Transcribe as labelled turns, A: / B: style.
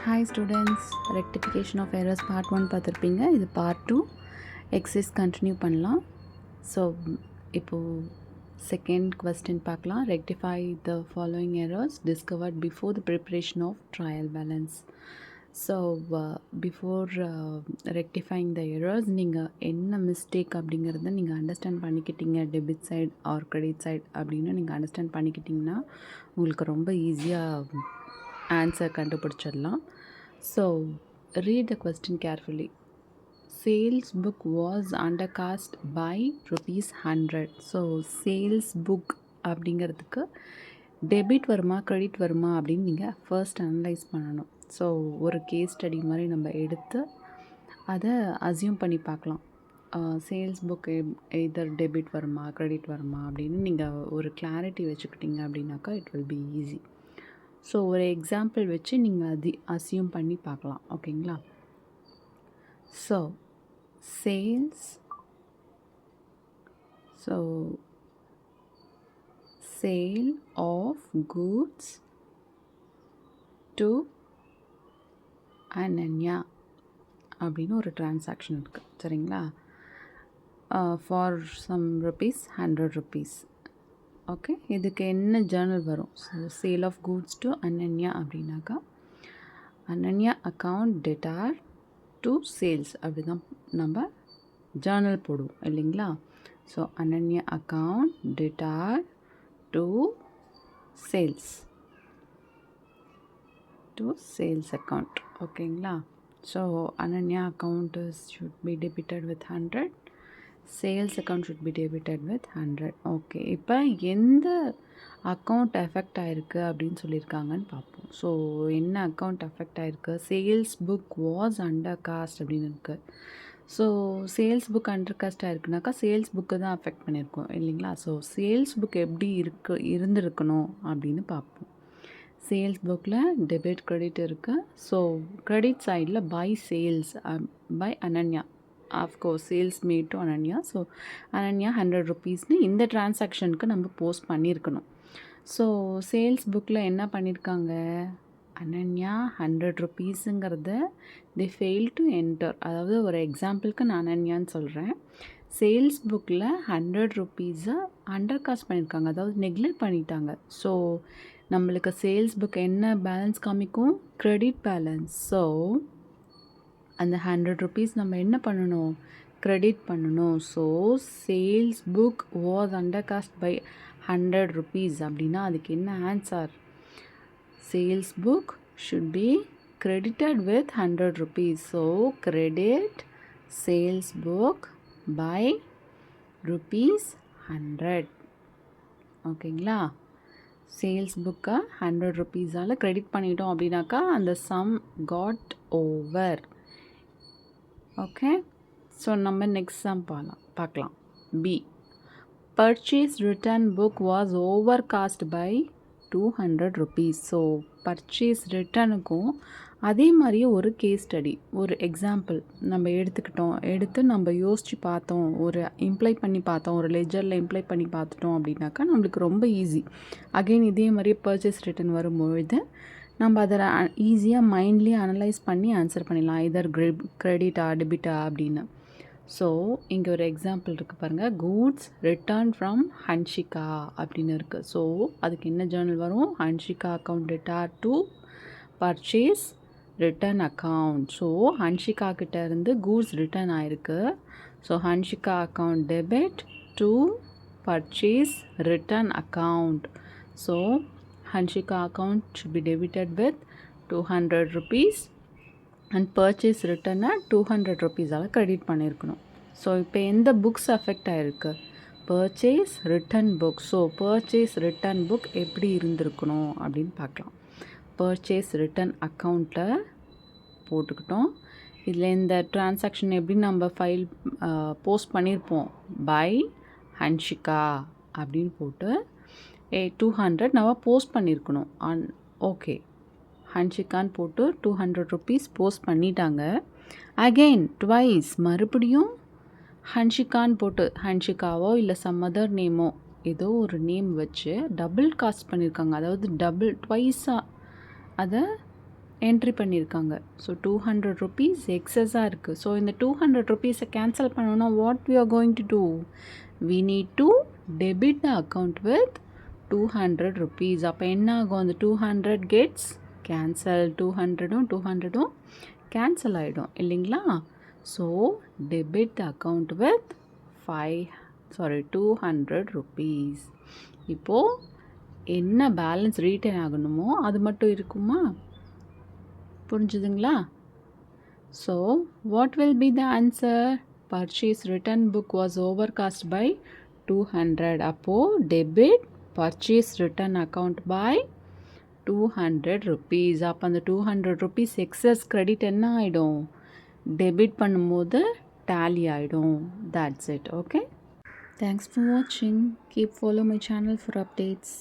A: Hi students, rectification of errors part 1 பார்த்துருப்பீங்க. இது part 2 exercise continue பண்ணலாம். ஸோ இப்போது செகண்ட் கொஸ்டின் பார்க்கலாம். Rectify the following errors discovered before the preparation of trial balance. So before rectifying the errors நீங்கள் என்ன mistake அப்படிங்கிறத நீங்கள் understand பண்ணிக்கிட்டீங்க, debit side or credit side அப்படின்னு நீங்கள் அண்டர்ஸ்டாண்ட் பண்ணிக்கிட்டிங்கன்னா உங்களுக்கு ரொம்ப ஈஸியாக ஆன்சர் கண்டுபிடிச்சிடலாம். So read the question carefully. Sales book was undercast by ₹100. So sales book அப்படிங்கிறதுக்கு டெபிட் வருமா கிரெடிட் வருமா அப்படின்னு நீங்கள் ஃபர்ஸ்ட் அனலைஸ் பண்ணணும். ஸோ ஒரு கேஸ் ஸ்டடி மாதிரி நம்ம எடுத்து அதை அசியூம் பண்ணி பார்க்கலாம். சேல்ஸ் புக் எதர் டெபிட் வருமா கிரெடிட் வருமா அப்படின்னு நீங்கள் ஒரு கிளாரிட்டி வச்சுக்கிட்டீங்க அப்படின்னாக்கா it will be easy. So ஒரு எக்ஸாம்பிள் வச்சு நீங்கள் அது அசியூம் பண்ணி பார்க்கலாம். ஓகேங்களா? So sales sale of goods to Ananya அப்படின்னு ஒரு டிரான்சாக்ஷன் இருக்குது. சரிங்களா? For some ₹100. ஓகே, இதுக்கு என்ன ஜேர்னல் வரும்? So sale of goods to Ananya அப்படின்னாக்கா Ananya account debtor to sales அப்படி தான் நம்ம ஜேர்னல் போடுவோம் இல்லைங்களா? So Ananya account debtor to sales account. ஓகேங்களா? So Ananya account should be debited with 100. Sales account should be debited with 100. Okay, இப்போ எந்த அக்கௌண்ட் எஃபெக்ட் ஆகிருக்கு அப்படின்னு சொல்லியிருக்காங்கன்னு பார்ப்போம். ஸோ என்ன அக்கௌண்ட் எஃபெக்ட் ஆகிருக்கு? Sales book was undercast அப்படின்னு இருக்குது. So sales book undercast ஆகிருக்குனாக்கா சேல்ஸ் புக்கு தான் அஃபெக்ட் பண்ணியிருக்கோம் இல்லைங்களா? ஸோ சேல்ஸ் புக் எப்படி இருந்திருக்கணும் அப்படின்னு பார்ப்போம். சேல்ஸ் புக்கில் டெபிட் கிரெடிட் இருக்குது. ஸோ கிரெடிட் சைடில் by sales by Ananya, of course sales made to Ananya. So Ananya ₹100 இந்த டிரான்சாக்ஷனுக்கு நம்ம போஸ்ட் பண்ணியிருக்கணும். ஸோ சேல்ஸ் புக்கில் என்ன பண்ணியிருக்காங்க? அனன்யா ₹100ங்கிறத தி ஃபெயில் டு என்டர். அதாவது ஒரு எக்ஸாம்பிளுக்கு நான் அனன்யான்னு சொல்கிறேன். சேல்ஸ் புக்கில் ₹100 அண்டர் காஸ்ட் பண்ணியிருக்காங்க, அதாவது நெக்லெக்ட் பண்ணிட்டாங்க. ஸோ நம்மளுக்கு சேல்ஸ் புக் என்ன பேலன்ஸ் காமிக்கும்? Credit balance. ஸோ அந்த ₹100 நம்ம என்ன பண்ணணும்? கிரெடிட் பண்ணணும். So sales book was undercast by ₹100 அப்படின்னா அதுக்கு என்ன ஆன்சர்? Sales book should be credited with ₹100. So credit sales book by ₹100. ஓகேங்களா? சேல்ஸ் புக்கை ₹100 கிரெடிட் பண்ணிட்டோம் அப்படின்னாக்கா அந்த sum got over. Okay, so நம்ம நெக்ஸ்ட் சம் பார்க்கலாம். B, purchase return book was overcast by ₹200. So purchase ரிட்டனுக்கும் அதே மாதிரியே ஒரு கேஸ் ஸ்டடி, ஒரு எக்ஸாம்பிள் நம்ம எடுத்து நம்ம யோசித்து பார்த்தோம், ஒரு இம்ப்ளை பண்ணி பார்த்தோம், ஒரு லெஜரில் இம்ப்ளை பண்ணி பார்த்துட்டோம் அப்படின்னாக்கா நம்மளுக்கு ரொம்ப ஈஸி. அகெயின் இதே மாதிரியே பர்ச்சேஸ் ரிட்டர்ன் வரும்பொழுது நம்ம அதை ஈஸியாக மைண்ட்லேயே அனலைஸ் பண்ணி ஆன்சர் பண்ணிடலாம், இதர் கிரெடிட்டா டெபிட்டா அப்படின்னு. ஸோ இங்கே ஒரு எக்ஸாம்பிள் இருக்குது பாருங்கள். கூட்ஸ் ரிட்டர்ன் ஃப்ரம் ஹன்ஷிகா அப்படின்னு இருக்குது. ஸோ அதுக்கு என்ன ஜேர்னல் வரும்? Hanshika account debtor to purchase return account. So Hanshika கிட்ட இருந்து கூட்ஸ் ரிட்டர்ன் ஆயிருக்கு. So Hanshika account debit to purchase return account. So Hanshika account should be debited with ₹200 and purchase ரிட்டர்னை ₹200 கிரெடிட் பண்ணியிருக்கணும். ஸோ இப்போ எந்த புக்ஸ் அஃபெக்ட் ஆகிருக்கு? Purchase return book. So purchase return book எப்படி இருந்திருக்கணும் அப்படின்னு பார்க்கலாம். பர்ச்சேஸ் ரிட்டர்ன் அக்கௌண்ட்டில் போட்டுக்கிட்டோம். இதில் இந்த டிரான்சாக்ஷன் எப்படி நம்ம ஃபைல் போஸ்ட் பண்ணியிருப்போம்? பை ஹன்ஷிகா அப்படின்னு போட்டு 200 நம்ம போஸ்ட் பண்ணியிருக்கணும். ஓகே, ஹன்ஷிகான்னு போட்டு ₹200 போஸ்ட் பண்ணிட்டாங்க. அகெயின் ட்வைஸ் மறுபடியும் ஹன்ஷிகான்னு போட்டு ஹன்ஷிகாவோ இல்லை சம் அதர் நேமோ ஏதோ ஒரு நேம் வச்சு டபுள் காஸ்ட் பண்ணியிருக்காங்க. அதாவது ட்வைஸாக அதை என்ட்ரி பண்ணியிருக்காங்க. ஸோ 200 ருபீஸ் எக்ஸஸாக இருக்குது. ஸோ இந்த 200 ருபீஸை கேன்சல் பண்ணணும்னா what we are going to do? We need to debit the account with 200 rupees. அப்போ என்ன ஆகும்? அந்த 200 gets cancel. 200ம் 200ம் கேன்சல் ஆகிடும் இல்லைங்களா? So debit the account with 200 rupees. இப்போது என்ன பேலன்ஸ் ரீட்டைன் ஆகணுமோ அது மட்டும் இருக்குமா? புரிஞ்சுதுங்களா? So what will be the answer? Purchase return book was overcast by 200. அப்போது debit purchase return account by 200 rupees. அப்போ அந்த 200 rupees எக்ஸஸ் கிரெடிட் என்ன ஆகிடும்? டெபிட் பண்ணும்போது டேலி ஆகிடும். That's it. Okay. Thanks for watching. Keep follow my channel for updates.